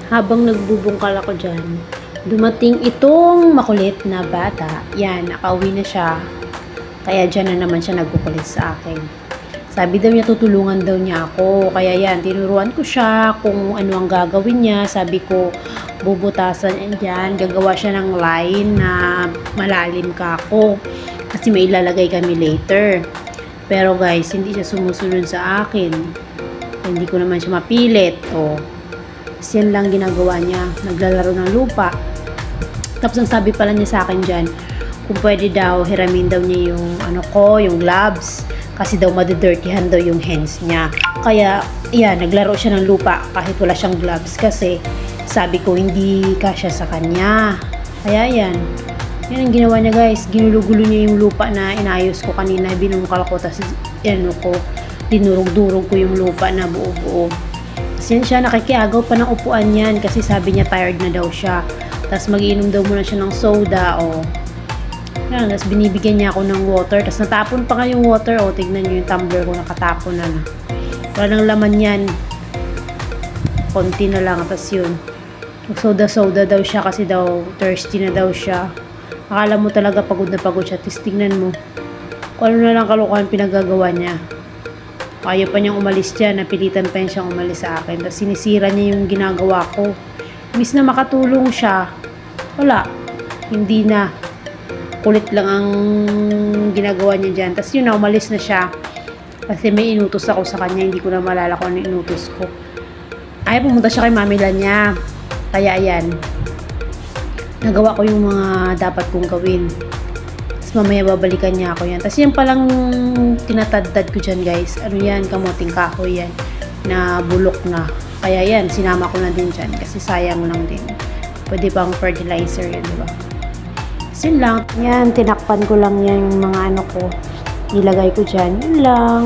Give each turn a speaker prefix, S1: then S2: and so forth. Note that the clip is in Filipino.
S1: habang nagbubungkal ako dyan, dumating itong makulit na bata. Yan, nakauwi na siya. Kaya dyan na naman siya nagkukulit sa akin. Sabi daw niya, tutulungan daw niya ako. Kaya yan, tinuruan ko siya kung ano ang gagawin niya. Sabi ko, bubutasan yan dyan. Gagawa siya ng line na malalim ka ako. Kasi may ilalagay kami later. Pero guys, hindi siya sumusunod sa akin. Hindi ko naman siya mapilit. O, kasi yan lang ginagawa niya. Naglalaro ng lupa. Tapos ang sabi pala niya sa akin dyan, kung pwede daw, hiramin daw niya yung yung gloves. Kasi daw madidirtihan daw yung hands niya. Kaya, yan, naglaro siya ng lupa kahit wala siyang gloves. Kasi, sabi ko, hindi kasya sa kanya. Kaya yan. Yan ang ginawa niya guys. Ginulo-gulo niya yung lupa na inayos ko kanina. Binungkal ko. Tapos, dinurog-durog ko yung lupa na buo-buo. Kasi yan siya, nakikiagaw pa ng upuan yan. Kasi sabi niya, tired na daw siya. Tapos, mag-iinom daw muna siya ng soda. Yan, tapos binibigyan niya ako ng water. Tapos natapon pa nga yung water. Tignan niyo yung tumbler ko, nakatapon na. Wala nang laman yan. Konti na lang. Tapos yun. Soda-soda daw siya kasi daw thirsty na daw siya. Akala mo talaga pagod na pagod siya. Tapos tignan mo. Kung ano na lang kalukuhan pinagagawa niya. Ayaw pa niyang umalis dyan. Napilitan pa siyang umalis sa akin. Tapos sinisira niya yung ginagawa ko. Imbis na makatulong siya. Wala. Hindi na. Kulit lang ang ginagawa niya dyan. Tapos yun na, umalis na siya. Kasi may inutos ako sa kanya. Hindi ko na malala kung ano inutos ko. Ay, pumunta siya kay mamila niya. Kaya ayan. Nagawa ko yung mga dapat kong gawin. Tapos mamaya babalikan niya ako yan. Tapos yan palang tinatadtad ko dyan guys. Ano yan? Kamuting kahoy yan. Na bulok na. Kaya yan, sinama ko na din dyan. Kasi sayang lang din. Pwede pang fertilizer yan, diba? Yun lang. Yan, tinakpan ko lang yan yung mga ano ko. Nilagay ko dyan. Yun lang.